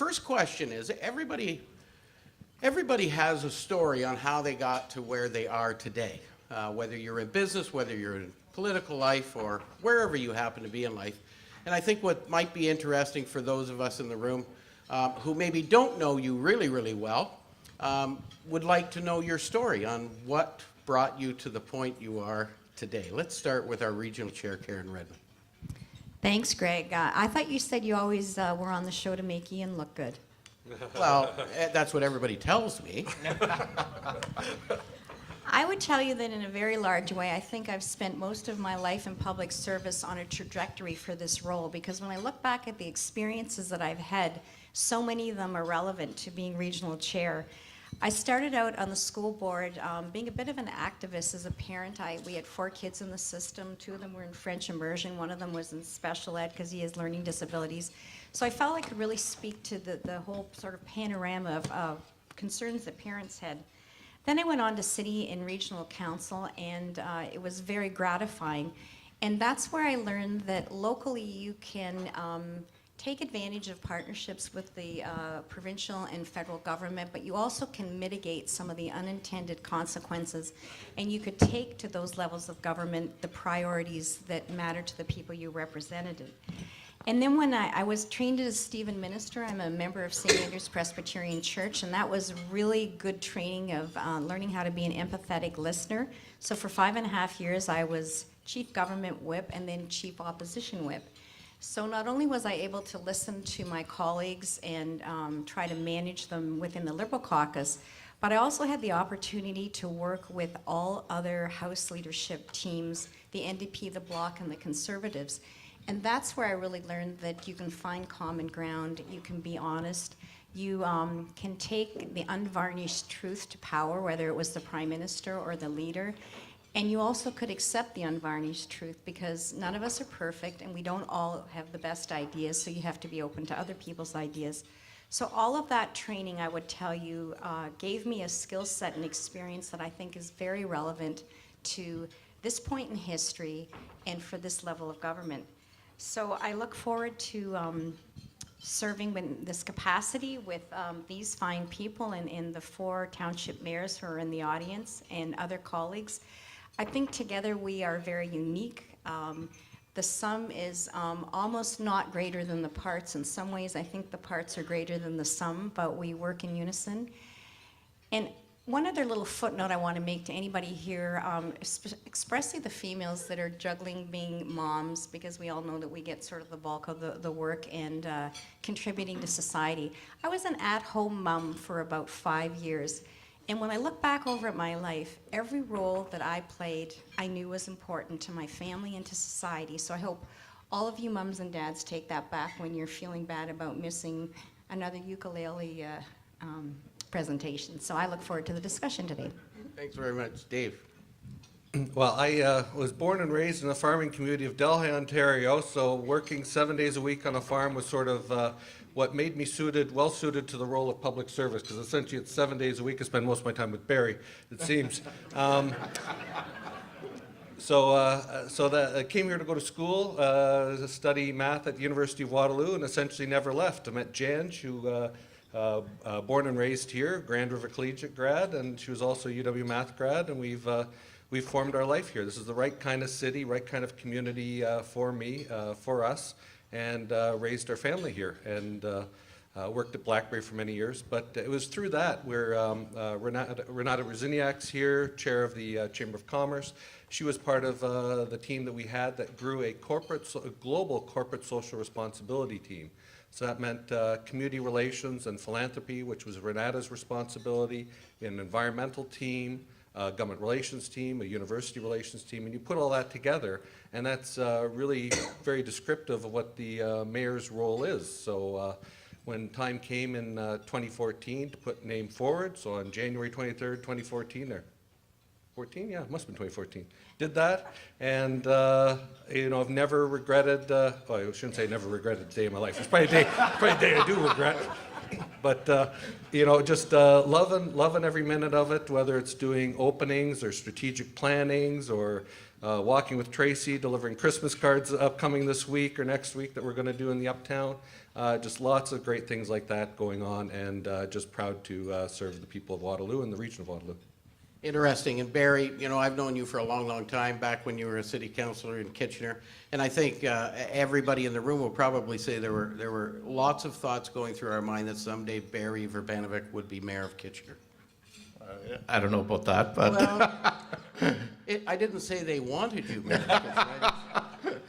first question is, everybody has a story on how they got to where they are today. Whether you're in business, whether you're in political life, or wherever you happen to be in life. And I think what might be interesting for those of us in the room who maybe don't know you really, really well, would like to know your story on what brought you to the point you are today. Let's start with our regional chair, Karen Redman. Thanks, Greg. I thought you said you always were on the show to make Ian look good. Well, that's what everybody tells me. I would tell you that in a very large way, I think I've spent most of my life in public service on a trajectory for this role, because when I look back at the experiences that I've had, so many of them are relevant to being regional chair. I started out on the school board being a bit of an activist as a parent. We had 4 kids in the system. 2 of them were in French immersion. 1 of them was in special ed because he has learning disabilities. So I felt I could really speak to the whole sort of panorama of concerns that parents had. Then I went on to city and regional council, and it was very gratifying. And that's where I learned that locally you can take advantage of partnerships with the provincial and federal government, but you also can mitigate some of the unintended consequences, and you could take to those levels of government the priorities that matter to the people you represented. And then when I was trained as a Stephen minister, I'm a member of St. Andrew's Presbyterian Church, and that was really good training of learning how to be an empathetic listener. So for 5.5 years, I was chief government whip and then chief opposition whip. So not only was I able to listen to my colleagues and try to manage them within the Liberal caucus, but I also had the opportunity to work with all other House leadership teams, the NDP, the Bloc, and the Conservatives. And that's where I really learned that you can find common ground, you can be honest, you can take the unvarnished truth to power, whether it was the Prime Minister or the leader, and you also could accept the unvarnished truth, because none of us are perfect and we don't all have the best ideas, so you have to be open to other people's ideas. So all of that training, I would tell you, gave me a skill set and experience that I think is very relevant to this point in history and for this level of government. So I look forward to serving in this capacity with these fine people and the 4 township mayors who are in the audience and other colleagues. I think together we are very unique. The sum is almost not greater than the parts. In some ways, I think the parts are greater than the sum, but we work in unison. And one other little footnote I want to make to anybody here, especially the females that are juggling being moms, because we all know that we get sort of the bulk of the work and contributing to society. I was an at-home mom for about 5 years. And when I look back over at my life, every role that I played, I knew was important to my family and to society. So I hope all of you mums and dads take that back when you're feeling bad about missing another ukulele presentation. So I look forward to the discussion today. Thanks very much. Dave. Well, I was born and raised in the farming community of Delhi, Ontario, so working 7 days a week on a farm was sort of what made me well suited to the role of public service, because essentially it's 7 days a week. I spend most of my time with Barry, it seems. So I came here to go to school, to study math at the University of Waterloo, and essentially never left. I met Janj, who born and raised here, Grand River Collegiate grad, and she was also UW Math grad, and we've formed our life here. This is the right kind of city, right kind of community for me, for us, and raised our family here, and worked at BlackBerry for many years. But it was through that where Renata Rosiniak's here, chair of the Chamber of Commerce. She was part of the team that we had that grew a global corporate social responsibility team. So that meant community relations and philanthropy, which was Renata's responsibility, an environmental team, a government relations team, a university relations team, and you put all that together, and that's really very descriptive of what the mayor's role is. So when time came in 2014 to put name forward, so on January 23rd, 2014, there. 14? Yeah, it must have been 2014. Did that, and I've never regretted. Well, I shouldn't say never regretted a day in my life. It's probably a day I do regret. But just loving every minute of it, whether it's doing openings or strategic plannings or Walking with Tracy, delivering Christmas cards upcoming this week or next week that we're going to do in the Uptown. Just lots of great things like that going on, and just proud to serve the people of Waterloo and the region of Waterloo. Interesting. And Barry, you know, I've known you for a long, long time, back when you were a city councilor in Kitchener. And I think everybody in the room will probably say there were lots of thoughts going through our mind that someday Barry Vrbanovic would be mayor of Kitchener. I don't know about that, but Well, I didn't say they wanted you mayor of Kitchener.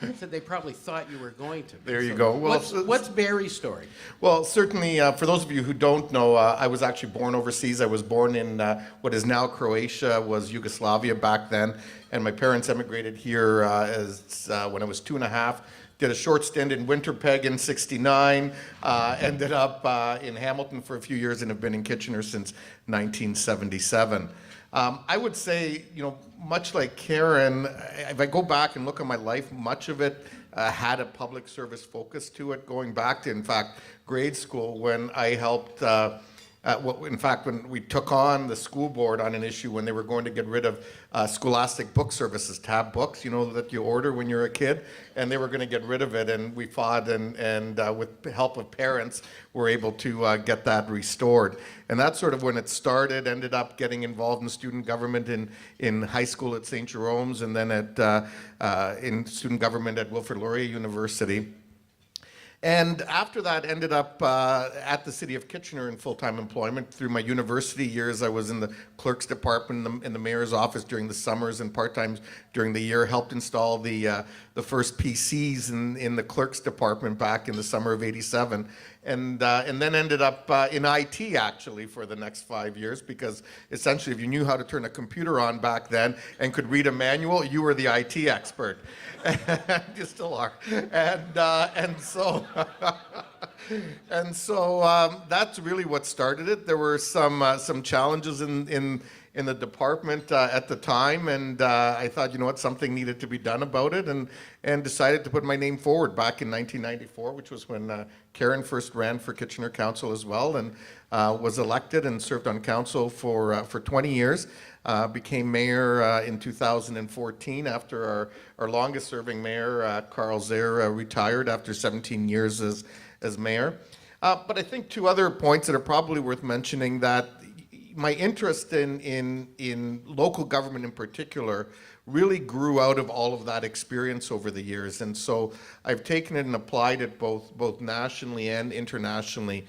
I said they probably thought you were going to. There you go. Well, what's Barry's story? well, certainly for those of you who don't know, I was actually born overseas. I was born in what is now Croatia, was Yugoslavia back then, and my parents emigrated here when I was 2.5. Did a short stint in Winterpeg in '69, ended up in Hamilton for a few years, and have been in Kitchener since 1977. I would say, you know, much like Karen, if I go back and look at my life, much of it had a public service focus to it, going back to, in fact, grade school, when I helped, in fact, when we took on the school board on an issue when they were going to get rid of scholastic book services, tab books, you know, that you order when you're a kid, and they were going to get rid of it, and we fought, and with the help of parents, were able to get that restored. And that's sort of when it started. Ended up getting involved in student government in high school at St. Jerome's, and then in student government at Wilfrid Laurier University. And after that, ended up at the City of Kitchener in full-time employment. Through my university years, I was in the clerk's department in the mayor's office during the summers, and part-time during the year. Helped install the first PCs in the clerk's department back in the summer of '87. And then ended up in IT, actually, for the next 5 years, because essentially if you knew how to turn a computer on back then and could read a manual, you were the IT expert. You still are. And so that's really what started it. There were some challenges in the department at the time, and I thought, you know what, something needed to be done about it, and decided to put my name forward back in 1994, which was when Karen first ran for Kitchener Council as well, and was elected and served on council for 20 years. Became mayor in 2014 after our longest serving mayor, Carl Zare, retired after 17 years as mayor. But I think two other points that are probably worth mentioning, that my interest in local government in particular really grew out of all of that experience over the years. And so I've taken it and applied it both nationally and internationally.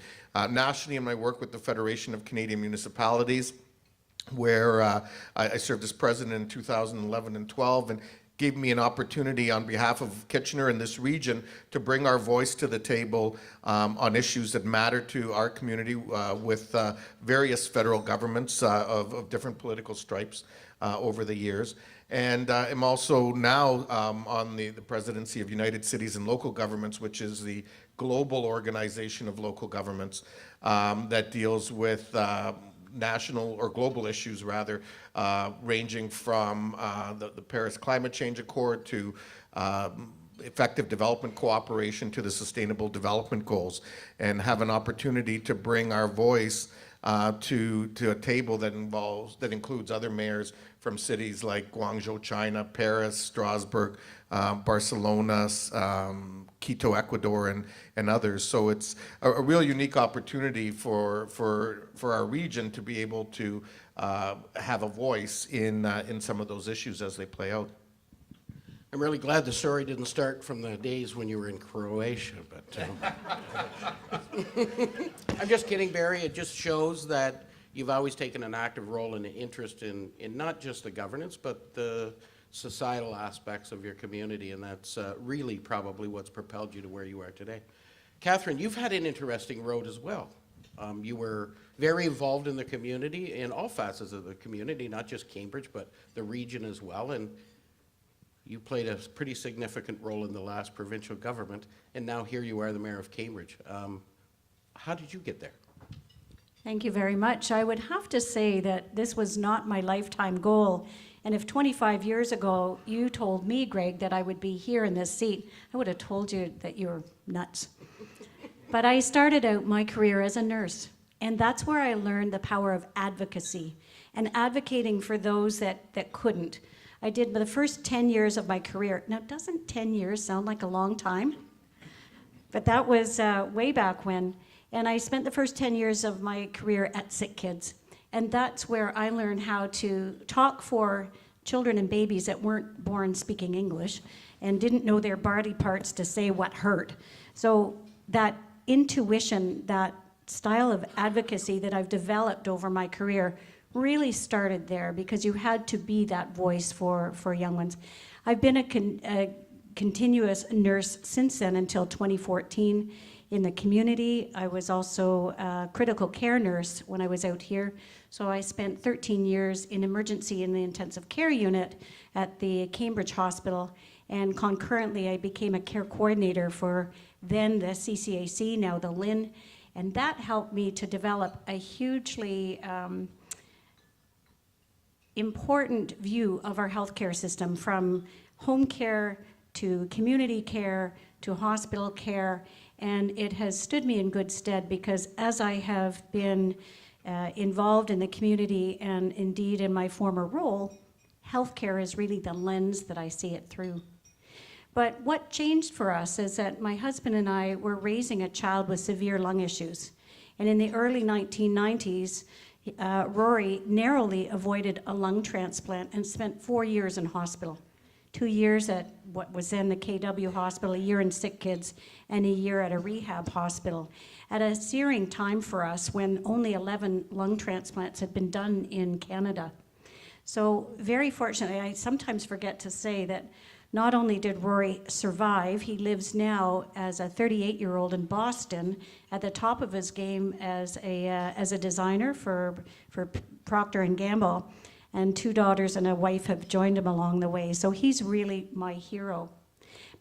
Nationally, in my work with the Federation of Canadian Municipalities, where I served as president in 2011 and 12, and gave me an opportunity on behalf of Kitchener and this region to bring our voice to the table on issues that matter to our community with various federal governments of different political stripes over the years. And I'm also now on the presidency of United Cities and Local Governments, which is the global organization of local governments that deals with national or global issues, rather, ranging from the Paris Climate Change Accord to effective development cooperation to the Sustainable Development Goals, and have an opportunity to bring our voice to a table that includes other mayors from cities like Guangzhou, China, Paris, Strasbourg, Barcelona, Quito, Ecuador, and others. So it's a real unique opportunity for our region to be able to have a voice in some of those issues as they play out. I'm really glad the story didn't start from the days when you were in Croatia, but I'm just kidding, Barry. It just shows that you've always taken an active role and an interest in not just the governance, but the societal aspects of your community, and that's really probably what's propelled you to where you are today. Kathryn, you've had an interesting road as well. You were very involved in the community, in all facets of the community, not just Cambridge, but the region as well, and you played a pretty significant role in the last provincial government, and now here you are, the mayor of Cambridge. How did you get there? Thank you very much. I would have to say that this was not my lifetime goal. And if 25 years ago you told me, Greg, that I would be here in this seat, I would have told you that you were nuts. But I started out my career as a nurse, and that's where I learned the power of advocacy and advocating for those that couldn't. I did the first 10 years of my career. Now, doesn't 10 years sound like a long time? But that was way back when. And I spent the first 10 years of my career at Sick Kids. And that's where I learned how to talk for children and babies that weren't born speaking English and didn't know their body parts to say what hurt. So that intuition, that style of advocacy that I've developed over my career really started there, because you had to be that voice for young ones. I've been a continuous nurse since then until 2014 in the community. I was also a critical care nurse when I was out here. So I spent 13 years in emergency in the intensive care unit at the Cambridge Hospital. And concurrently, I became a care coordinator for then the CCAC, now the LIN. And that helped me to develop a hugely important view of our healthcare system, from home care to community care to hospital care. And it has stood me in good stead, because as I have been involved in the community and indeed in my former role, healthcare is really the lens that I see it through. But what changed for us is that my husband and I were raising a child with severe lung issues. And in the early 1990s, Rory narrowly avoided a lung transplant and spent 4 years in hospital. 2 years at what was then the KW hospital, a year in Sick Kids, and a year at a rehab hospital, at a searing time for us when only 11 lung transplants had been done in Canada. So very fortunately, I sometimes forget to say that not only did Rory survive, he lives now as a 38-year-old in Boston at the top of his game as a designer for Procter & Gamble. And 2 daughters and a wife have joined him along the way. So he's really my hero.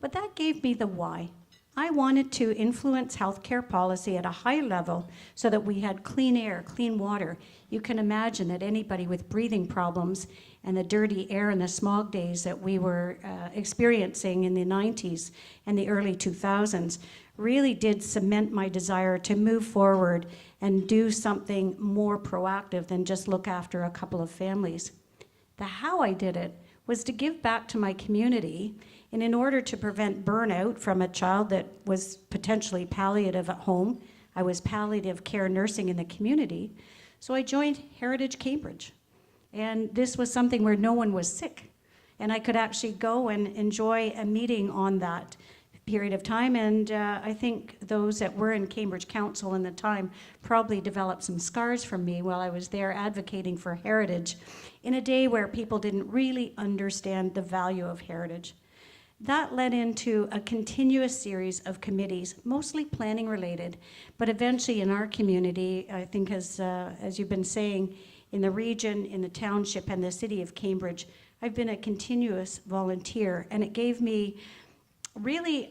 But that gave me the why. I wanted to influence healthcare policy at a high level so that we had clean air, clean water. You can imagine that anybody with breathing problems and the dirty air and the smog days that we were experiencing in the 90s and the early 2000s really did cement my desire to move forward and do something more proactive than just look after a couple of families. The how I did it was to give back to my community, and in order to prevent burnout from a child that was potentially palliative at home, I was palliative care nursing in the community, so I joined Heritage Cambridge. And this was something where no one was sick, and I could actually go and enjoy a meeting on that period of time. And I think those that were in Cambridge Council in the time probably developed some scars from me while I was there advocating for heritage in a day where people didn't really understand the value of heritage. That led into a continuous series of committees, mostly planning related, but eventually in our community, I think as you've been saying, in the region, in the township, and the city of Cambridge, I've been a continuous volunteer, and it gave me really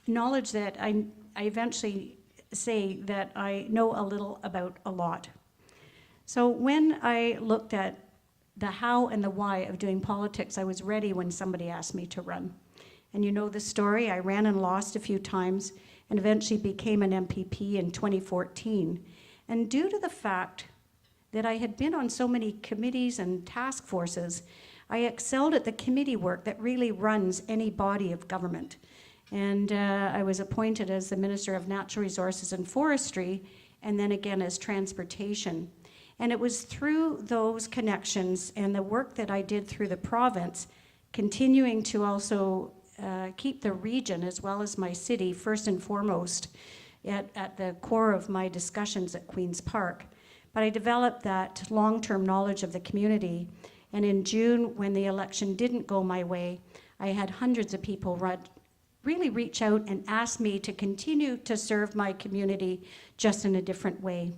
knowledge that I eventually say that I know a little about a lot. So when I looked at the how and the why of doing politics, I was ready when somebody asked me to run. And you know the story, I ran and lost a few times and eventually became an MPP in 2014. And due to the fact that I had been on so many committees and task forces, I excelled at the committee work that really runs any body of government. And I was appointed as the Minister of Natural Resources and Forestry, and then again as Transportation. And it was through those connections and the work that I did through the province, continuing to also keep the region as well as my city first and foremost at the core of my discussions at Queen's Park. But I developed that long-term knowledge of the community. And in June, when the election didn't go my way, I had hundreds of people really reach out and ask me to continue to serve my community just in a different way.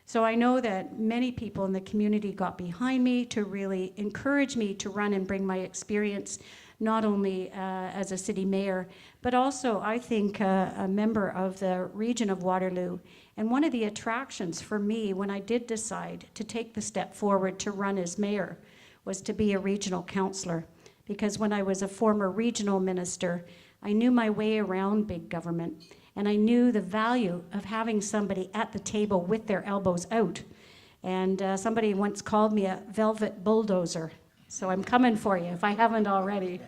So I know that many people in the community got behind me to really encourage me to run and bring my experience, not only as a city mayor, but also I think a member of the region of Waterloo. And one of the attractions for me when I did decide to take the step forward to run as mayor was to be a regional councillor. Because when I was a former regional minister, I knew my way around big government. And I knew the value of having somebody at the table with their elbows out. And somebody once called me a velvet bulldozer. So I'm coming for you if I haven't already.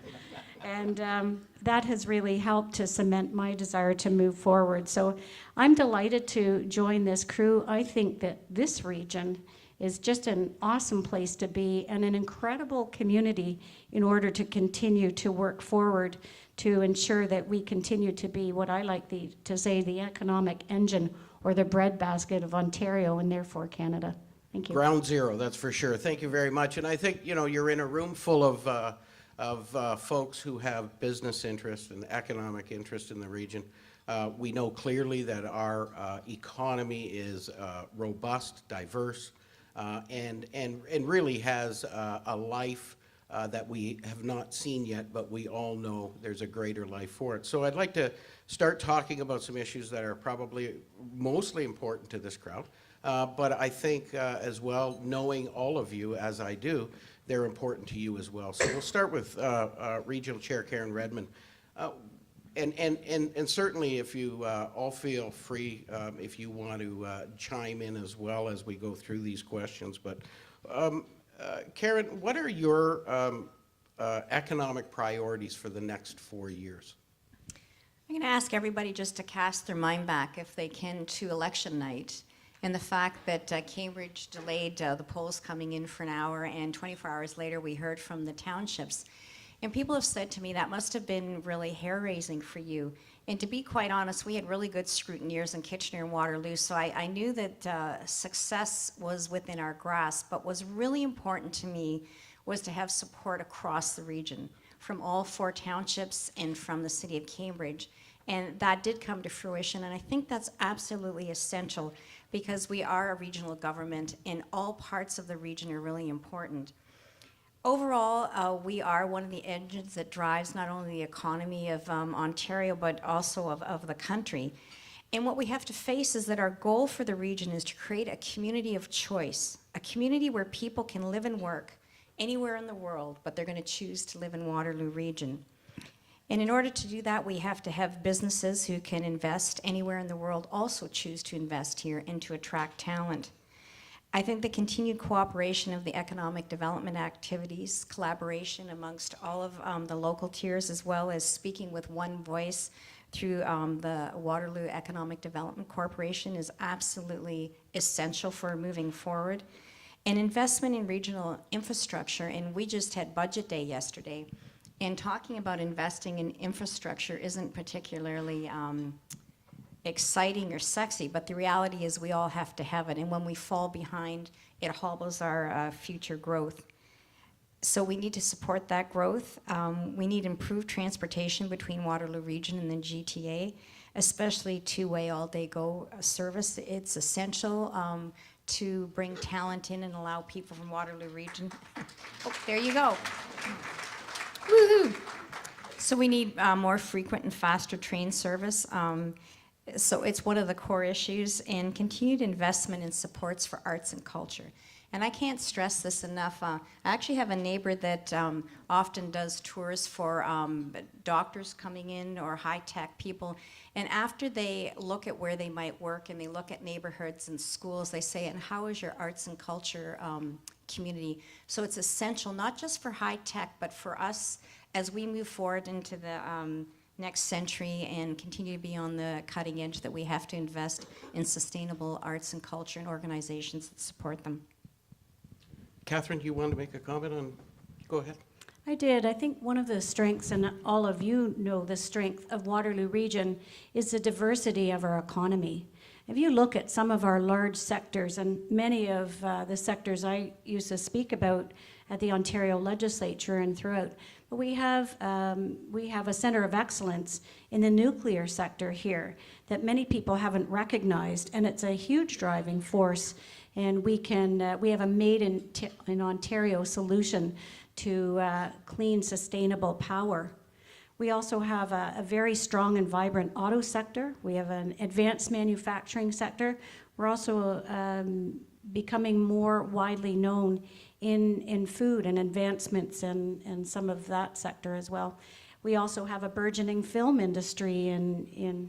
And that has really helped to cement my desire to move forward. So I'm delighted to join this crew. I think that this region is just an awesome place to be and an incredible community in order to continue to work forward to ensure that we continue to be what I like to say the economic engine or the breadbasket of Ontario and therefore Canada. Thank you. Ground zero, that's for sure. Thank you very much. And I think, you know, you're in a room full of folks who have business interest and economic interest in the region. We know clearly that our economy is robust, diverse, and really has a life that we have not seen yet, but we all know there's a greater life for it. So I'd like to start talking about some issues that are probably mostly important to this crowd. But I think as well, knowing all of you as I do, they're important to you as well. So we'll start with Regional Chair Karen Redman. And certainly if you all feel free, if you want to chime in as well as we go through these questions. But Karen, what are your economic priorities for the next 4 years? I'm going to ask everybody just to cast their mind back, if they can, to election night and the fact that Cambridge delayed the polls coming in for an hour, and 24 hours later we heard from the townships. And people have said to me, that must have been really hair-raising for you. And to be quite honest, we had really good scrutineers in Kitchener and Waterloo, so I knew that success was within our grasp. But what's really important to me was to have support across the region, from all 4 townships and from the city of Cambridge. And that did come to fruition, and I think that's absolutely essential because we are a regional government and all parts of the region are really important. Overall, we are one of the engines that drives not only the economy of Ontario, but also of the country. And what we have to face is that our goal for the region is to create a community of choice, a community where people can live and work anywhere in the world, but they're going to choose to live in Waterloo region. And in order to do that, we have to have businesses who can invest anywhere in the world also choose to invest here and to attract talent. I think the continued cooperation of the economic development activities, collaboration amongst all of the local tiers, as well as speaking with one voice through the Waterloo Economic Development Corporation is absolutely essential for moving forward. And investment in regional infrastructure, and we just had budget day yesterday, and talking about investing in infrastructure isn't particularly exciting or sexy, but the reality is we all have to have it, and when we fall behind, it hobbles our future growth. So we need to support that growth. We need improved transportation between Waterloo region and the GTA, especially two-way all-day go service. It's essential to bring talent in and allow people from Waterloo region. Oh, there you go. Woohoo! So we need more frequent and faster train service. So it's one of the core issues, and continued investment in supports for arts and culture. And I can't stress this enough. I actually have a neighbor that often does tours for doctors coming in or high-tech people. And after they look at where they might work and they look at neighborhoods and schools, they say, and how is your arts and culture community? So it's essential, not just for high-tech, but for us as we move forward into the next century and continue to be on the cutting edge, that we have to invest in sustainable arts and culture and organizations that support them. Kathryn, you wanted to make a comment on? Go ahead. I did. I think one of the strengths, and all of you know the strength of Waterloo region, is the diversity of our economy. If you look at some of our large sectors, and many of the sectors I used to speak about at the Ontario Legislature and throughout, but we have a center of excellence in the nuclear sector here that many people haven't recognized, and it's a huge driving force. And we have a made in Ontario solution to clean, sustainable power. We also have a very strong and vibrant auto sector. We have an advanced manufacturing sector. We're also becoming more widely known in food and advancements in some of that sector as well. We also have a burgeoning film industry,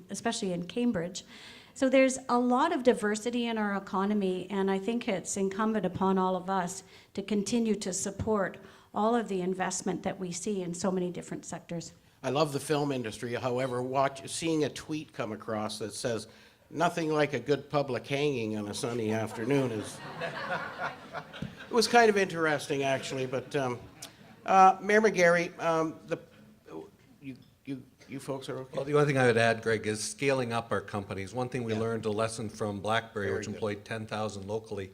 especially in Cambridge. So there's a lot of diversity in our economy, and I think it's incumbent upon all of us to continue to support all of the investment that we see in so many different sectors. I love the film industry. However, seeing a tweet come across that says, "Nothing like a good public hanging on a sunny afternoon," it was kind of interesting, actually. But Mayor McGarry, you folks are okay? Well, the only thing I would add, Greg, is scaling up our companies. One thing we Yeah. learned, a lesson from BlackBerry, Very which good. employed 10,000 locally,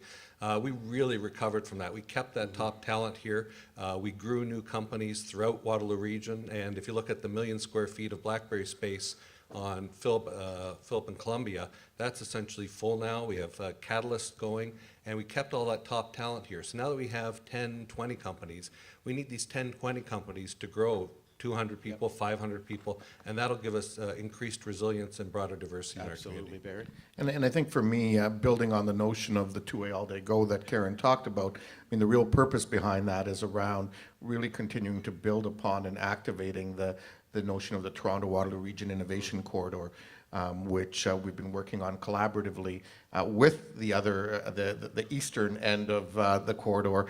we really recovered from that. We kept that top talent here. We grew new companies throughout Waterloo region, and if you look at the 1 million square feet of BlackBerry space on Philip and Columbia, that's essentially full now. We have Catalyst going, and we kept all that top talent here. So now that we have 10, 20 companies, we need these 10, 20 companies to grow 200 people, 500 people, and that'll give us increased resilience and broader diversity in our Absolutely, community. Barry. And I think for me, building on the notion of the two-way all-day go that Karen talked about, I mean, the real purpose behind that is around really continuing to build upon and activating the notion of the Toronto-Waterloo Region Innovation Corridor, which we've been working on collaboratively with the other, the eastern end of the corridor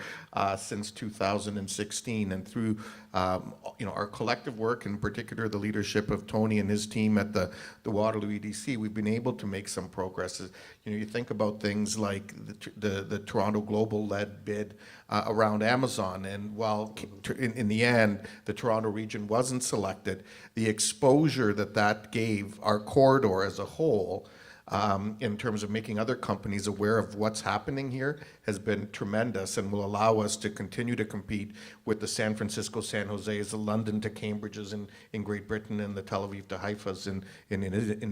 since 2016. And through our collective work, in particular the leadership of Tony and his team at the Waterloo EDC, we've been able to make some progress. You think about things like the Toronto Global-led bid around Amazon, and while in the end the Toronto region wasn't selected, the exposure that gave our corridor as a whole, in terms of making other companies aware of what's happening here, has been tremendous and will allow us to continue to compete with the San Francisco, San Jose's, the London to Cambridge's in Great Britain, and the Tel Aviv to Haifa's in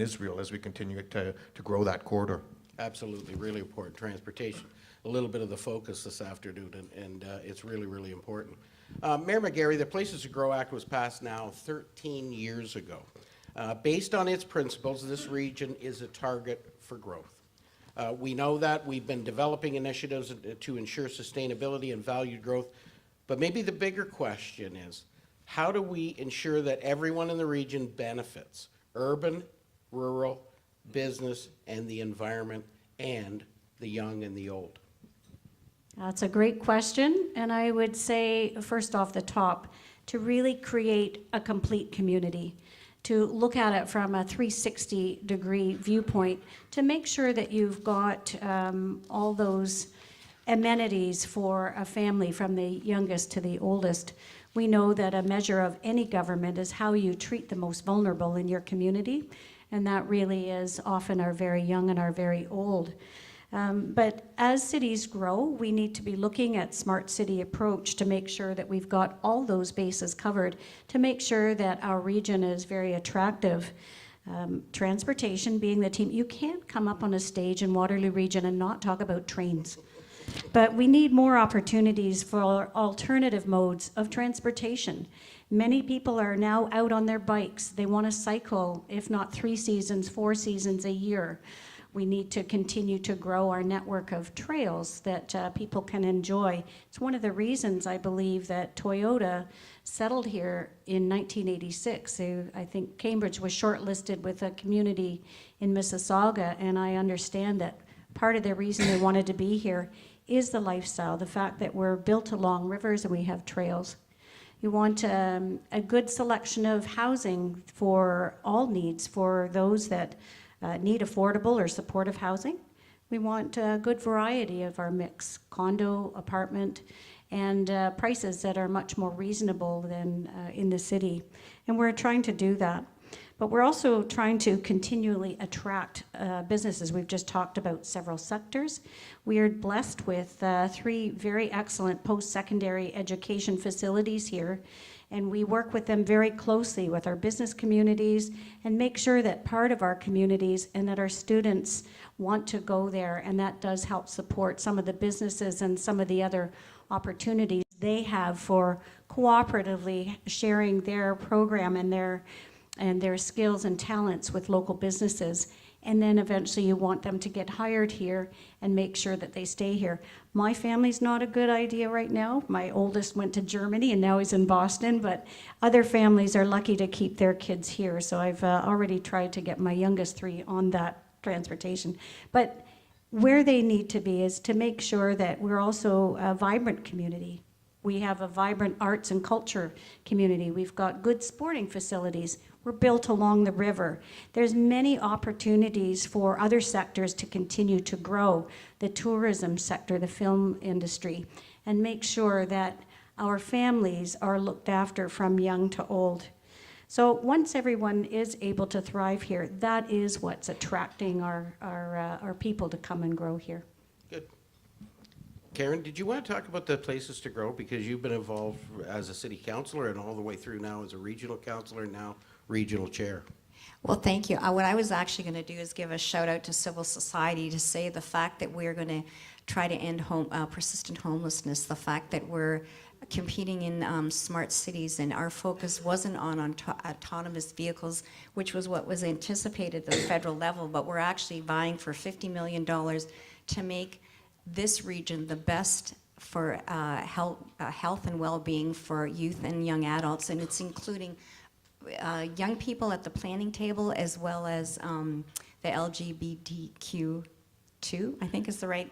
Israel as we continue to grow that corridor. Absolutely, really important. Transportation, a little bit of the focus this afternoon, and it's really, really important. Mayor McGarry, the Places to Grow Act was passed now 13 years ago. Based on its principles, this region is a target for growth. We know that. We've been developing initiatives to ensure sustainability and valued growth, but maybe the bigger question is, how do we ensure that everyone in the region benefits? Urban, rural, business, and the environment, and the young and the old. That's a great question, and I would say, first off the top, to really create a complete community, to look at it from a 360-degree viewpoint, to make sure that you've got all those amenities for a family from the youngest to the oldest. We know that a measure of any government is how you treat the most vulnerable in your community, and that really is often our very young and our very old. But as cities grow, we need to be looking at smart city approach to make sure that we've got all those bases covered, to make sure that our region is very attractive. Transportation being the team, you can't come up on a stage in Waterloo Region and not talk about trains. But we need more opportunities for alternative modes of transportation. Many people are now out on their bikes. They want to cycle, if not 3 seasons, 4 seasons a year. We need to continue to grow our network of trails that people can enjoy. It's one of the reasons I believe that Toyota settled here in 1986. I think Cambridge was shortlisted with a community in Mississauga, and I understand that part of the reason they wanted to be here is the lifestyle, the fact that we're built along rivers and we have trails. You want a good selection of housing for all needs, for those that need affordable or supportive housing. We want a good variety of our mix, condo, apartment, and prices that are much more reasonable than in the city. And we're trying to do that. But we're also trying to continually attract businesses. We've just talked about several sectors. We are blessed with 3 very excellent post-secondary education facilities here, and we work with them very closely with our business communities and make sure that part of our communities and that our students want to go there, and that does help support some of the businesses and some of the other opportunities they have for cooperatively sharing their program and their skills and talents with local businesses. And then eventually you want them to get hired here and make sure that they stay here. My family's not a good idea right now. My oldest went to Germany and now he's in Boston, but other families are lucky to keep their kids here. So I've already tried to get my youngest 3 on that transportation. But where they need to be is to make sure that we're also a vibrant community. We have a vibrant arts and culture community. We've got good sporting facilities. We're built along the river. There's many opportunities for other sectors to continue to grow, the tourism sector, the film industry, and make sure that our families are looked after from young to old. So once everyone is able to thrive here, that is what's attracting our people to come and grow here. Good. Karen, did you want to talk about the places to grow? Because you've been involved as a city councillor and all the way through now as a regional councillor, now regional chair. Well, thank you. What I was actually going to do is give a shout out to civil society to say the fact that we're going to try to end persistent homelessness, the fact that we're competing in smart cities, and our focus wasn't on autonomous vehicles, which was what was anticipated at the federal level, but we're actually vying for $50 million to make this region the best for health and well-being for youth and young adults, and it's including young people at the planning table as well as the LGBTQ2, I think is the right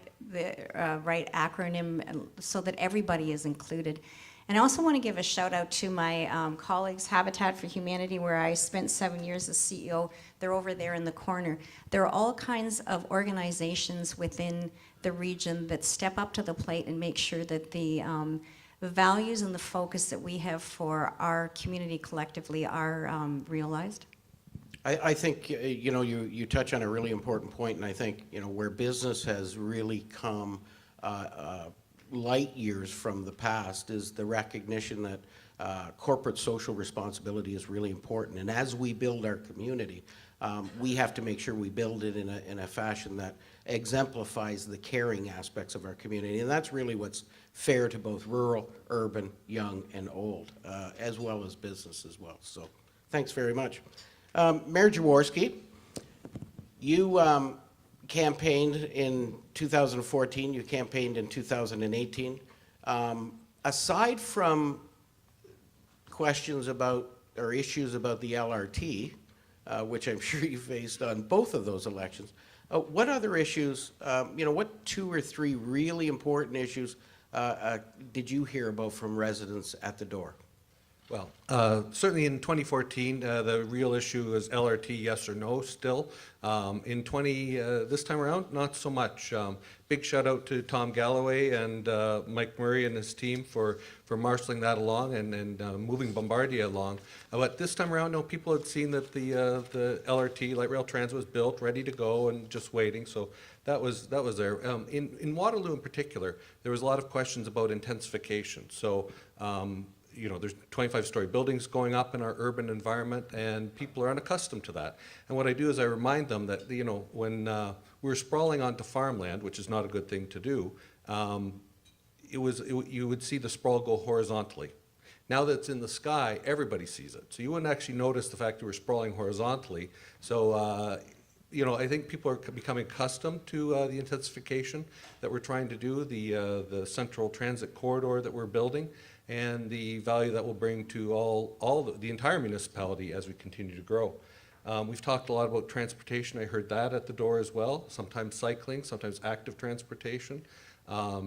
acronym, so that everybody is included. And I also want to give a shout out to my colleagues, Habitat for Humanity, where I spent 7 years as CEO. They're over there in the corner. There are all kinds of organizations within the region that step up to the plate and make sure that the values and the focus that we have for our community collectively are realized. I think, you touch on a really important point, and I think, where business has really come light years from the past is the recognition that corporate social responsibility is really important. And as we build our community, we have to make sure we build it in a fashion that exemplifies the caring aspects of our community. And that's really what's fair to both rural, urban, young, and old, as well as business as well. So thanks very much. Mayor Jaworsky, you campaigned in 2014, you campaigned in 2018. Aside from questions about, or issues about the LRT, which I'm sure you faced on both of those elections, what other issues, what 2 or 3 really important issues did you hear about from residents at the door? Well, certainly in 2014, the real issue is LRT, yes or no still. This time around, not so much. Big shout out to Tom Galloway and Mike Murray and his team for marshalling that along and moving Bombardier along. But this time around, no, people had seen that the LRT, light rail transit, was built, ready to go, and just waiting. So that was there. In Waterloo in particular, there was a lot of questions about intensification. So there's 25-story buildings going up in our urban environment, and people are unaccustomed to that. And what I do is I remind them that, when we were sprawling onto farmland, which is not a good thing to do, you would see the sprawl go horizontally. Now that it's in the sky, everybody sees it. So you wouldn't actually notice the fact that we're sprawling horizontally. So, I think people are becoming accustomed to the intensification that we're trying to do, the central transit corridor that we're building, and the value that will bring to all the entire municipality as we continue to grow. We've talked a lot about transportation. I heard that at the door as well. Sometimes cycling, sometimes active transportation.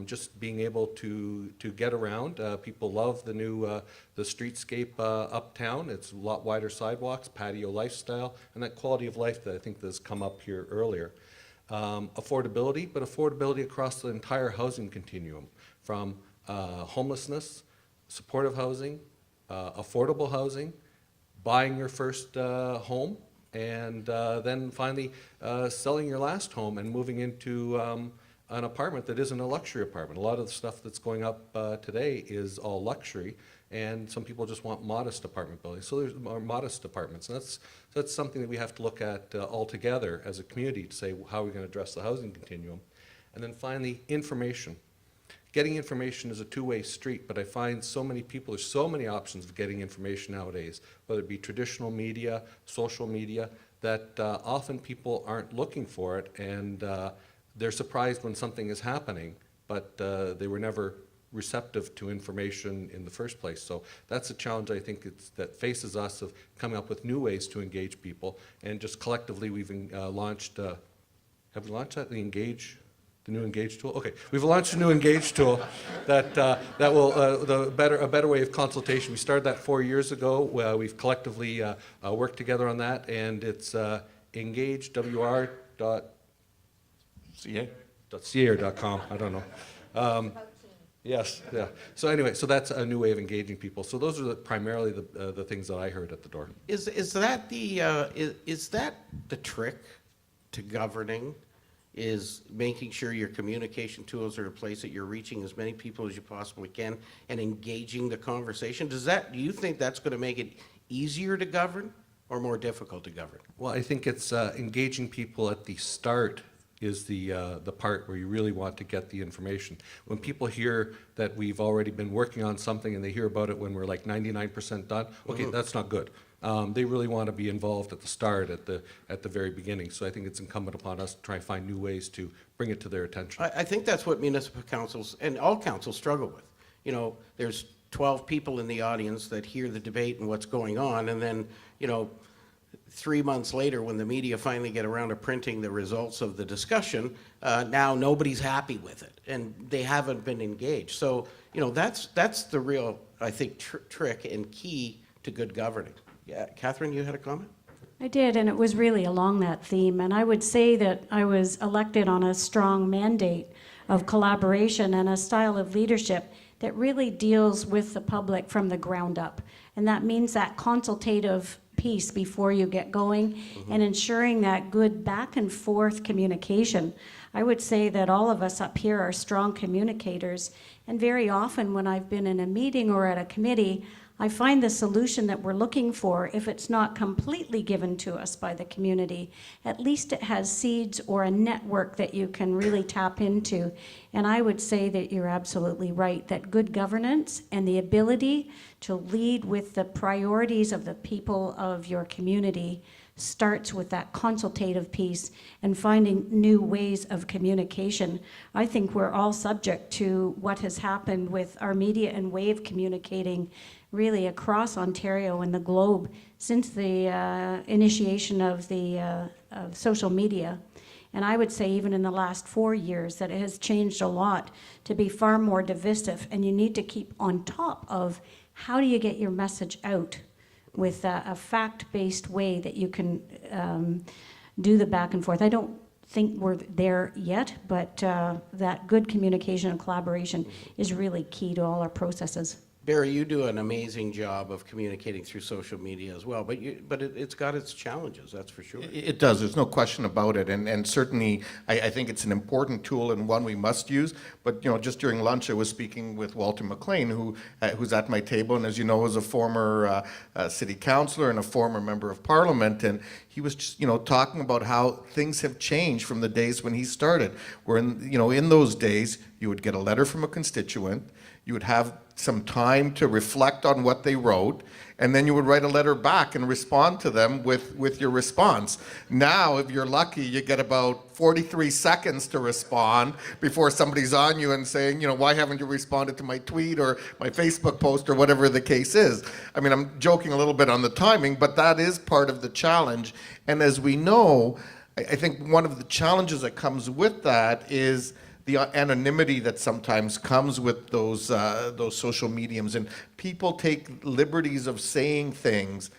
Just being able to get around. People love the new the streetscape uptown. It's a lot wider sidewalks, patio lifestyle, and that quality of life that I think has come up here earlier. Affordability, but affordability across the entire housing continuum, from homelessness, supportive housing, affordable housing, buying your first home, and then finally selling your last home and moving into an apartment that isn't a luxury apartment. A lot of the stuff that's going up today is all luxury, and some people just want modest apartment buildings. So there's more modest apartments, and that's something that we have to look at all together as a community to say how are we going to address the housing continuum. And then finally, information. Getting information is a two-way street, but I find so many people, there's so many options of getting information nowadays, whether it be traditional media, social media, that often people aren't looking for it, and they're surprised when something is happening, but they were never receptive to information in the first place. So that's a challenge I think that faces us, of coming up with new ways to engage people, and just collectively we've launched, have we launched that, the Engage The new Engage tool? Okay, we've launched a new Engage tool that will, a better way of consultation. We started that 4 years ago. We've collectively worked together on that, and it's engagewr.ca or .com, I don't know. Yes, yeah. So anyway, so that's a new way of engaging people. So those are primarily the things that I heard at the door. Is that the trick to governing? Is making sure your communication tools are in place, that you're reaching as many people as you possibly can and engaging the conversation? Do you think that's going to make it easier to govern or more difficult to govern? Well, I think it's engaging people at the start is the part where you really want to get the information. When people hear that we've already been working on something and they hear about it when we're like 99% done, okay, that's not good. They really want to be involved at the start, at the very beginning. So I think it's incumbent upon us to try and find new ways to bring it to their attention. I think that's what municipal councils and all councils struggle with. You know, there's 12 people in the audience that hear the debate and what's going on, and then, 3 months later, when the media finally get around to printing the results of the discussion, now nobody's happy with it, and they haven't been engaged. So, that's the real, I think, trick and key to good governing. Yeah, Kathryn, you had a comment? I did, and it was really along that theme. And I would say that I was elected on a strong mandate of collaboration and a style of leadership that really deals with the public from the ground up. And that means that consultative piece before you get going and ensuring that good back and forth communication. I would say that all of us up here are strong communicators. And very often when I've been in a meeting or at a committee, I find the solution that we're looking for, if it's not completely given to us by the community, at least it has seeds or a network that you can really tap into. And I would say that you're absolutely right, that good governance and the ability to lead with the priorities of the people of your community starts with that consultative piece and finding new ways of communication. I think we're all subject to what has happened with our media and way of communicating really across Ontario and the globe since the initiation of the social media. And I would say even in the last 4 years that it has changed a lot to be far more divisive, and you need to keep on top of how do you get your message out with a fact-based way that you can do the back and forth. I don't think we're there yet, but that good communication and collaboration is really key to all our processes. Barry, you do an amazing job of communicating through social media as well, but it's got its challenges, that's for sure. It does, there's no question about it, and certainly I think it's an important tool and one we must use. But just during lunch I was speaking with Walter McLean, who's at my table, and as you know is a former city councillor and a former member of parliament, and he was just talking about how things have changed from the days when he started, where in those days you would get a letter from a constituent, you would have some time to reflect on what they wrote, and then you would write a letter back and respond to them with your response. Now, if you're lucky, you get about 43 seconds to respond before somebody's on you and saying, why haven't you responded to my tweet or my Facebook post or whatever the case is. I mean, I'm joking a little bit on the timing, but that is part of the challenge. And as we know, I think one of the challenges that comes with that is the anonymity that sometimes comes with those social mediums, and people take liberties of saying things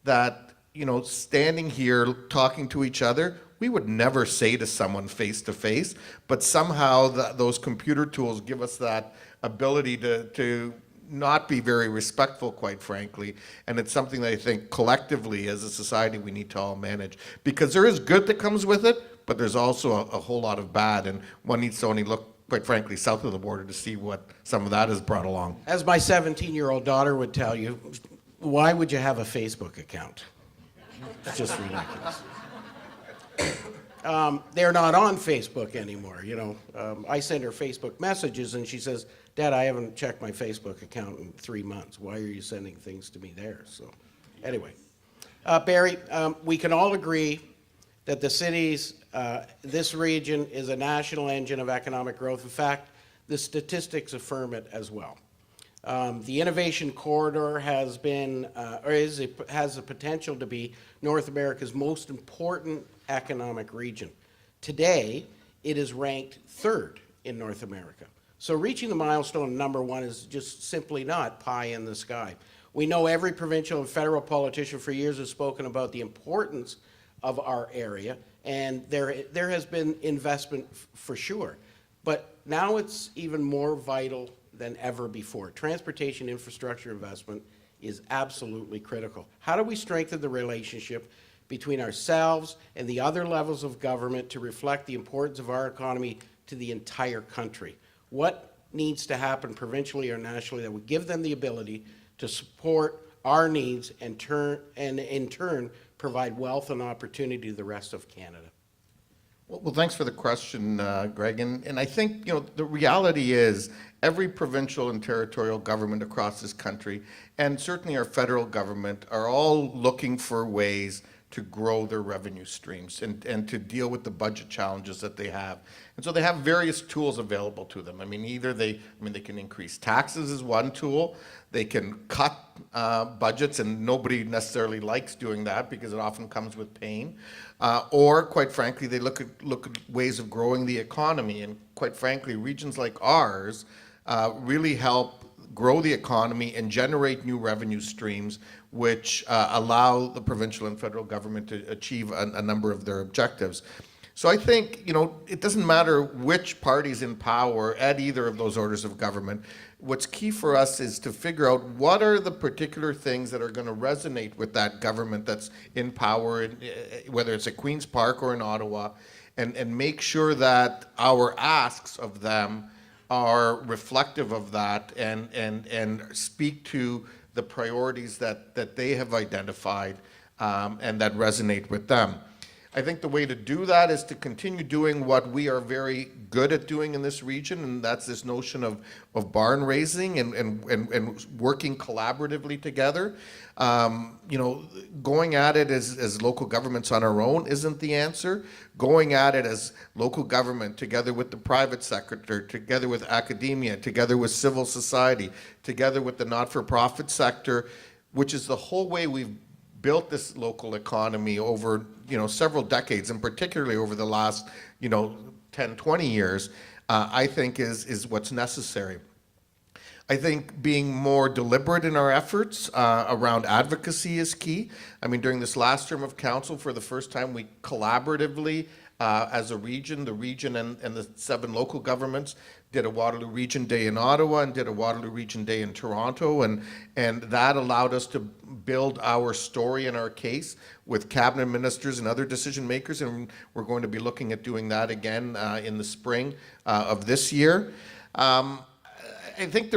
that, standing here talking to each other, we would never say to someone face to face, but somehow those computer tools give us that ability to not be very respectful, quite frankly. And it's something that I think collectively as a society we need to all manage, because there is good that comes with it, but there's also a whole lot of bad, and one needs to only look, quite frankly, south of the border to see what some of that has brought along. As my 17-year-old daughter would tell you, why would you have a Facebook account? It's just ridiculous. They're not on Facebook anymore, I send her Facebook messages and she says, Dad, I haven't checked my Facebook account in 3 months. Why are you sending things to me there? So anyway, Barry, we can all agree that the city's, this region is a national engine of economic growth. In fact, the statistics affirm it as well. The Innovation Corridor has been, has the potential to be North America's most important economic region. Today, it is ranked 3rd in North America. So reaching the milestone of number 1 is just simply not pie in the sky. We know every provincial and federal politician for years has spoken about the importance of our area, and there has been investment for sure. But now it's even more vital than ever before. Transportation infrastructure investment is absolutely critical. How do we strengthen the relationship between ourselves and the other levels of government to reflect the importance of our economy to the entire country? What needs to happen provincially or nationally that would give them the ability to support our needs and in turn provide wealth and opportunity to the rest of Canada? Well, thanks for the question, Greg. And I think, the reality is every provincial and territorial government across this country, and certainly our federal government, are all looking for ways to grow their revenue streams and to deal with the budget challenges that they have. And so they have various tools available to them. They can increase taxes as one tool. They can cut budgets, and nobody necessarily likes doing that because it often comes with pain. Or, quite frankly, they look at ways of growing the economy. And quite frankly, regions like ours really help grow the economy and generate new revenue streams, which allow the provincial and federal government to achieve a number of their objectives. So I think, it doesn't matter which party's in power at either of those orders of government. What's key for us is to figure out what are the particular things that are going to resonate with that government that's in power, whether it's at Queen's Park or in Ottawa, and make sure that our asks of them are reflective of that and speak to the priorities that they have identified and that resonate with them. I think the way to do that is to continue doing what we are very good at doing in this region, and that's this notion of barn raising and working collaboratively together. Going at it as local governments on our own isn't the answer. Going at it as local government together with the private sector, together with academia, together with civil society, together with the not-for-profit sector, which is the whole way we've built this local economy over several decades, and particularly over the last 10, 20 years, I think is what's necessary. I think being more deliberate in our efforts around advocacy is key. During this last term of council, for the first time, we collaboratively, as a region, the region and the 7 local governments, did a Waterloo Region Day in Ottawa and did a Waterloo Region Day in Toronto, and that allowed us to build our story and our case with cabinet ministers and other decision makers, and we're going to be looking at doing that again in the spring of this year. I think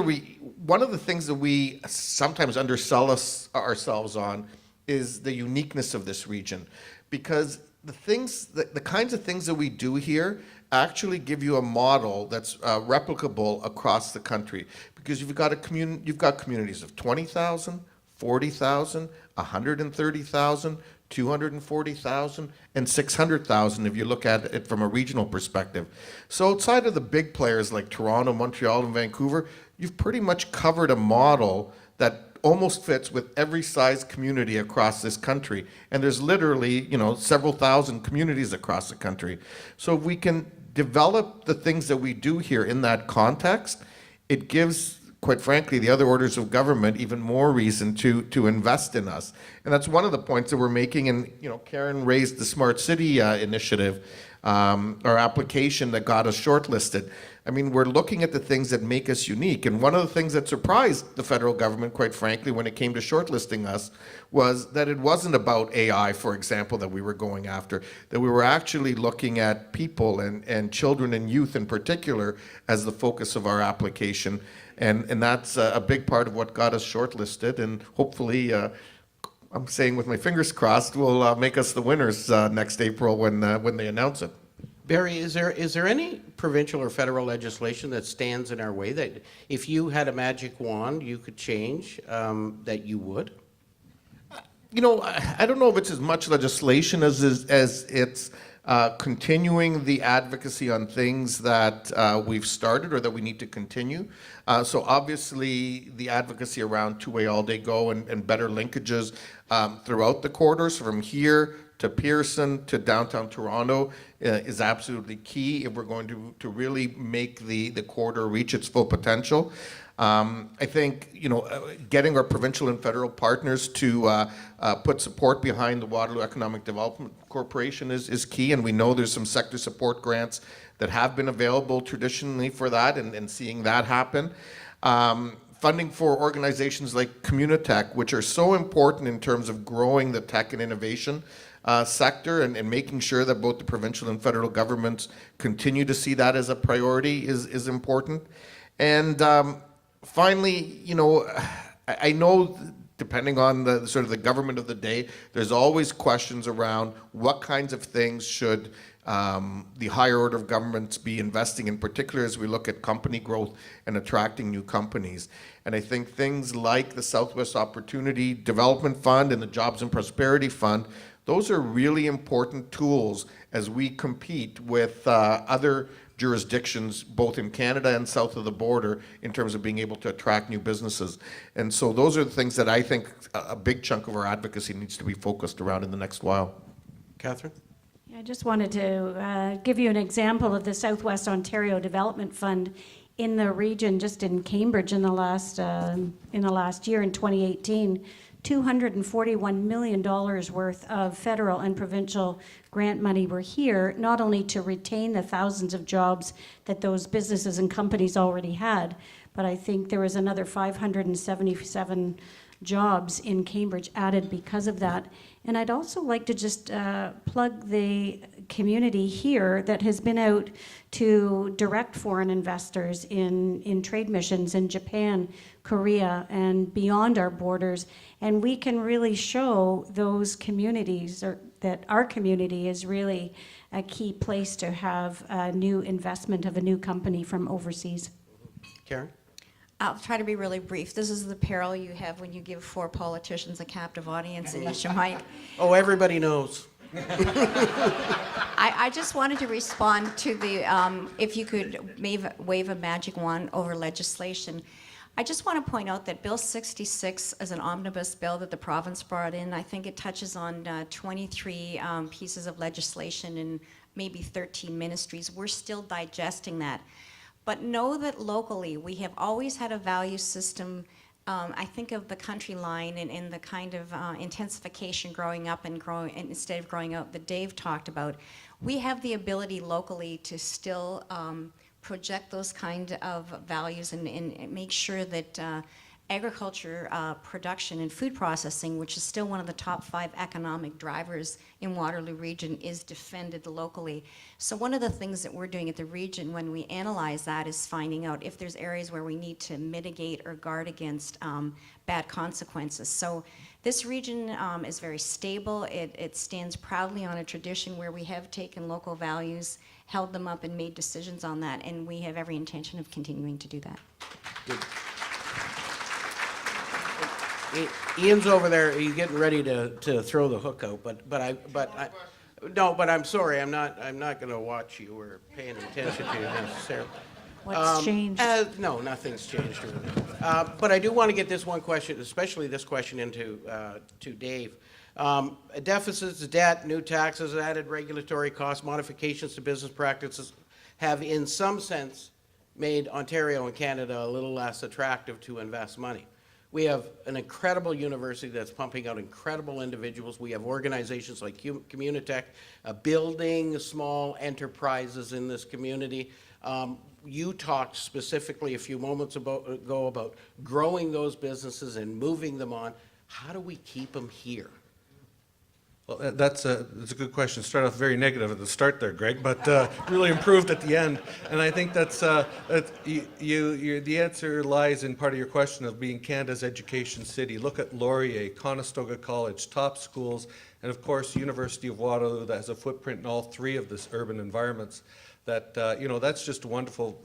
one of the things that we sometimes undersell ourselves on is the uniqueness of this region, because the kinds of things that we do here actually give you a model that's replicable across the country, because you've got communities of 20,000, 40,000, 130,000, 240,000, and 600,000 if you look at it from a regional perspective. So outside of the big players like Toronto, Montreal, and Vancouver, you've pretty much covered a model that almost fits with every size community across this country. And there's literally, several thousand communities across the country. So if we can develop the things that we do here in that context, it gives, quite frankly, the other orders of government even more reason to invest in us. And that's one of the points that we're making. And, Karen raised the Smart City initiative, our application that got us shortlisted. We're looking at the things that make us unique. And one of the things that surprised the federal government, quite frankly, when it came to shortlisting us, was that it wasn't about AI, for example, that we were going after, that we were actually looking at people and children and youth in particular as the focus of our application. And that's a big part of what got us shortlisted. And hopefully, I'm saying with my fingers crossed, will make us the winners next April when they announce it. Barry, is there any provincial or federal legislation that stands in our way that if you had a magic wand you could change, that you would? I don't know if it's as much legislation as it's continuing the advocacy on things that we've started or that we need to continue. So obviously the advocacy around two-way all-day go and better linkages throughout the corridors from here to Pearson to downtown Toronto is absolutely key if we're going to really make the corridor reach its full potential. I think, getting our provincial and federal partners to put support behind the Waterloo Economic Development Corporation is key, and we know there's some sector support grants that have been available traditionally for that, and seeing that happen. Funding for organizations like Communitech, which are so important in terms of growing the tech and innovation sector, and making sure that both the provincial and federal governments continue to see that as a priority is important. And finally, I know depending on the sort of the government of the day, there's always questions around what kinds of things should the higher order of governments be investing in, particular as we look at company growth and attracting new companies. And I think things like the Southwest Opportunity Development Fund and the Jobs and Prosperity Fund, those are really important tools as we compete with other jurisdictions, both in Canada and south of the border, in terms of being able to attract new businesses. And so those are the things that I think a big chunk of our advocacy needs to be focused around in the next while. Catherine? I just wanted to give you an example of the Southwest Ontario Development Fund in the region, just in Cambridge in the last year, in 2018. $241 million worth of federal and provincial grant money were here, not only to retain the thousands of jobs that those businesses and companies already had, but I think there was another 577 jobs in Cambridge added because of that. And I'd also like to just plug the community here that has been out to direct foreign investors in trade missions in Japan, Korea, and beyond our borders. And we can really show those communities that our community is really a key place to have a new investment of a new company from overseas. Karen? I'll try to be really brief. This is the peril you have when you give 4 politicians a captive audience in each mic. Oh, everybody knows. I just wanted to respond to the, if you could wave a magic wand over legislation. I just want to point out that Bill 66 is an omnibus bill that the province brought in. I think it touches on 23 pieces of legislation and maybe 13 ministries. We're still digesting that. But know that locally, we have always had a value system. I think of the country line and the kind of intensification growing up and growing, and instead of growing out that Dave talked about. We have the ability locally to still project those kind of values and make sure that agriculture production and food processing, which is still one of the top 5 economic drivers in Waterloo region, is defended locally. So one of the things that we're doing at the region when we analyze that is finding out if there's areas where we need to mitigate or guard against bad consequences. So this region is very stable. It stands proudly on a tradition where we have taken local values, held them up, and made decisions on that, and we have every intention of continuing to do that. Good. Ian's over there. He's getting ready to throw the hook out, but I'm sorry. I'm not going to watch you or paying attention to you necessarily. What's changed? No, nothing's changed really. But I do want to get this one question, especially this question, into to Dave. Deficits, debt, new taxes, added regulatory costs, modifications to business practices have, in some sense, made Ontario and Canada a little less attractive to invest money. We have an incredible university that's pumping out incredible individuals. We have organizations like Communitech building small enterprises in this community. You talked specifically a few moments ago about growing those businesses and moving them on. How do we keep them here? Well, that's a good question. Start off very negative at the start there, Greg, but really improved at the end. And I think the answer lies in part of your question of being Canada's education city. Look at Laurier, Conestoga College, top schools, and of course, University of Waterloo that has a footprint in all 3 of this urban environments. That that's just wonderful,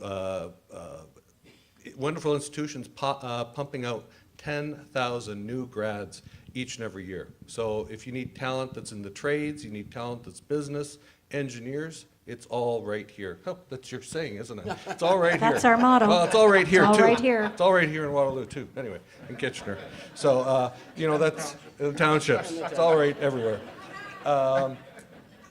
wonderful institutions pumping out 10,000 new grads each and every year. So if you need talent that's in the trades, you need talent that's business, engineers, it's all right here. Oh, that's your saying, isn't it? It's all right here. That's our motto. Well, it's all right here, It's all too. right here. It's all right here in Waterloo, too. Anyway, in Kitchener. So, that's in the townships. It's all right everywhere. I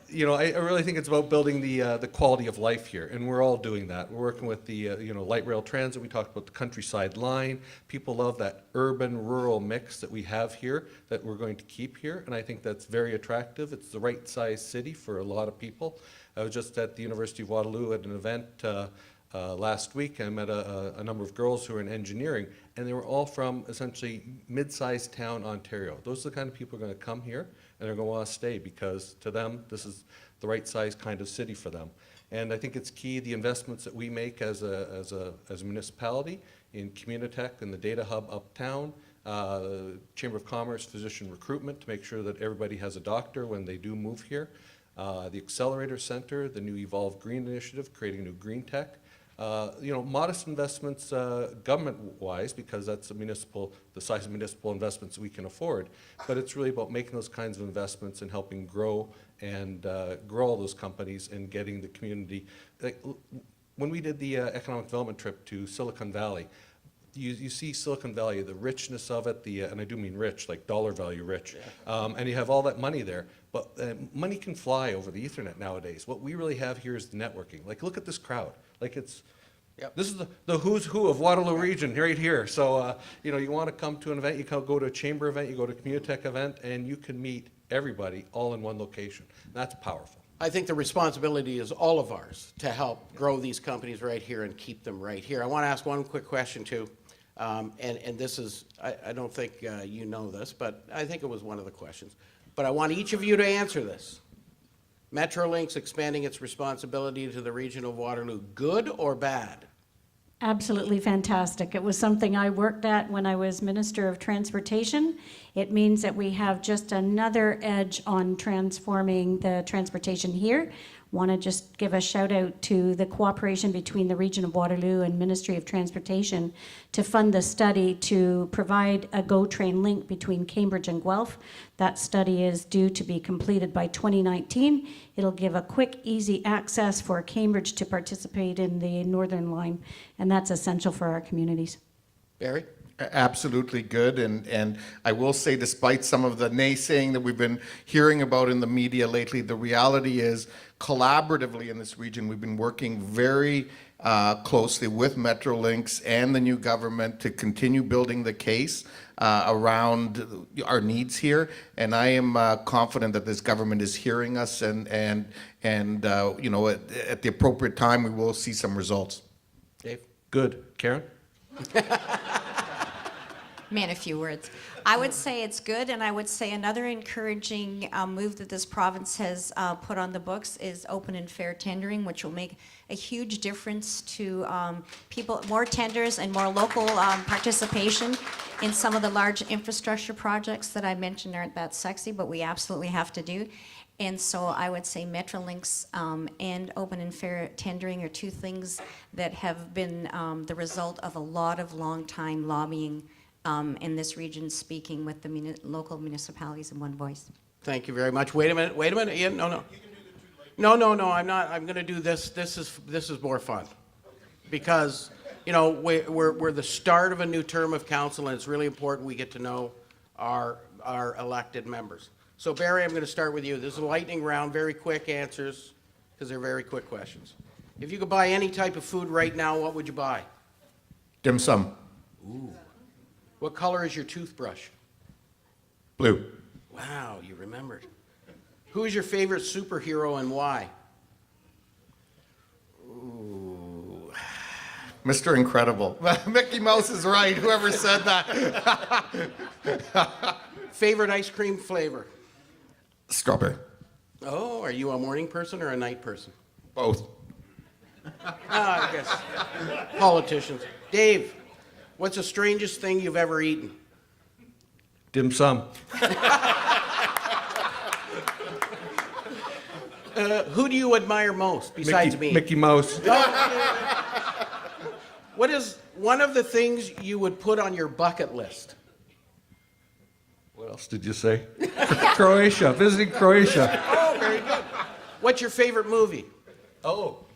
really think it's about building the quality of life here, and we're all doing that. We're working with the light rail transit. We talked about the countryside line. People love that urban-rural mix that we have here that we're going to keep here, and I think that's very attractive. It's the right size city for a lot of people. I was just at the University of Waterloo at an event last week. I met a number of girls who are in engineering, and they were all from essentially mid-sized town Ontario. Those are the kind of people who are going to come here, and they're going to want to stay because to them, this is the right size kind of city for them. And I think it's key, the investments that we make as a municipality in Communitech and the data hub uptown, Chamber of Commerce physician recruitment to make sure that everybody has a doctor when they do move here, the Accelerator Center, the new Evolve Green Initiative, creating new green tech. Modest investments government-wise, because that's the size of municipal investments we can afford. But it's really about making those kinds of investments and helping grow all those companies and getting the community. Like, when we did the economic development trip to Silicon Valley, you see Silicon Valley, the richness of it, and I do mean rich, like dollar value rich, and you have all that money there. But money can fly over the Ethernet nowadays. What we really have here is the networking. Like, look at this crowd. Like, this is the who's who of Waterloo region right here. So, you want to come to an event, you can go to a chamber event, you go to a Communitech event, and you can meet everybody all in one location. That's powerful. I think the responsibility is all of ours to help grow these companies right here and keep them right here. I want to ask one quick question too, and this is, I don't think you know this, but I think it was one of the questions. But I want each of you to answer this. Metrolinx expanding its responsibility to the region of Waterloo, good or bad? Absolutely fantastic. It was something I worked at when I was Minister of Transportation. It means that we have just another edge on transforming the transportation here. Want to just give a shout out to the cooperation between the Region of Waterloo and Ministry of Transportation to fund the study to provide a GO train link between Cambridge and Guelph. That study is due to be completed by 2019. It'll give a quick, easy access for Cambridge to participate in the Northern Line, and that's essential for our communities. Barry? Absolutely good, and I will say, despite some of the naysaying that we've been hearing about in the media lately, the reality is collaboratively in this region, we've been working very closely with Metrolinx and the new government to continue building the case around our needs here, and I am confident that this government is hearing us, and at the appropriate time, we will see some results. Dave? Good. Karen? Man, a few words. I would say it's good, and I would say another encouraging move that this province has put on the books is open and fair tendering, which will make a huge difference to people, more tenders and more local participation in some of the large infrastructure projects that I mentioned aren't that sexy, but we absolutely have to do. And so I would say Metrolinx and open and fair tendering are two things that have been the result of a lot of long-time lobbying in this region, speaking with the local municipalities in one voice. Thank you very much. Wait a minute, Ian, no. No, I'm not, I'm gonna do this. This is more fun. Because, we're the start of a new term of council, and it's really important we get to know our elected members. So Barry, I'm gonna start with you. This is a lightning round, very quick answers, because they're very quick questions. If you could buy any type of food right now, what would you buy? Dim sum. Ooh. What color is your toothbrush? Blue. Wow, you remembered. Who is your favorite superhero and why? Ooh. Mr. Incredible. Mickey Mouse is right, whoever said that. Favorite ice cream flavor? Strawberry. Oh, are you a morning person or a night person? Both. I guess. Politicians. Dave, what's the strangest thing you've ever eaten? Dim sum. Who do you admire most besides me? Mickey Mouse. What is one of the things you would put on your bucket list? What else did you say? Croatia. Visiting Croatia. Oh, very good. What's your favorite movie? Oh,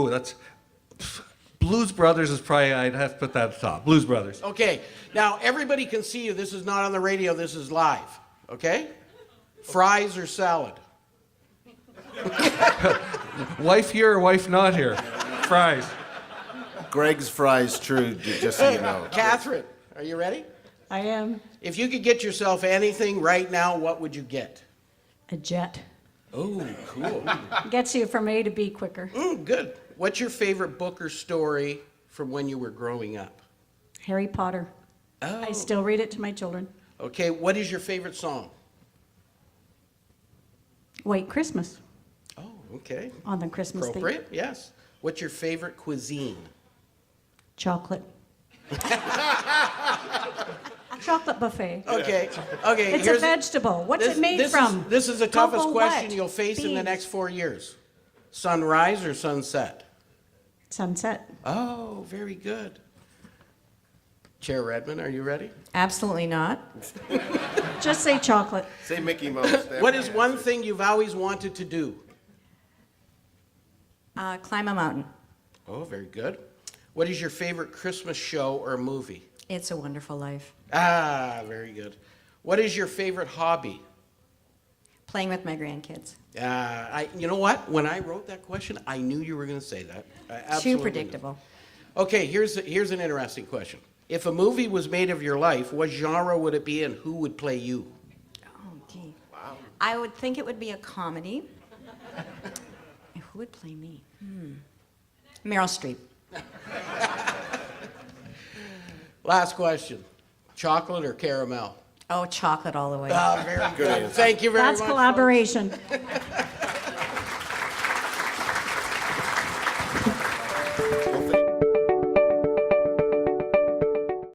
that's... Blues Brothers is probably, I'd have to put that at the top. Blues Brothers. Okay, now everybody can see you. This is not on the radio, this is live, okay? Fries or salad? Wife here or wife not here? Fries. Greg's fries, true, just so you know. Kathryn, are you ready? I am If you could get yourself anything right now, what would you get? a jet. Oh, cool. Gets you from A to B quicker. Good. What's your favorite book or story from when you were growing up? Harry Potter. Oh. I still read it to my children. Okay, what is your favorite song? White Christmas Oh, okay. on the Christmas thing. Appropriate, yes. What's your favorite cuisine? Chocolate. Chocolate buffet. Okay, It's a vegetable. What's it made from? This is the toughest Cocoa question what? you'll face in the Beans. next 4 years. Sunrise or sunset? Sunset. Oh, very good. Chair Redman, are you ready? Absolutely not. Just say chocolate. Say Mickey Mouse. What is one thing you've always wanted to do? Climb a mountain. Oh, very good. What is your favorite Christmas show or movie? It's a Wonderful Life. Ah, very good. What is your favorite hobby? Playing with my grandkids. You know what? When I wrote that question, I knew you were going to say that. I Too absolutely knew. predictable. Okay, here's an interesting question. If a movie was made of your life, what genre would it be and who would play you? Oh, gee. Wow. I would think it would be a comedy. And who would play me? Meryl Streep. Last question. Chocolate or caramel? Oh, chocolate all the way. Ah, very good. Thank you very That's much. collaboration.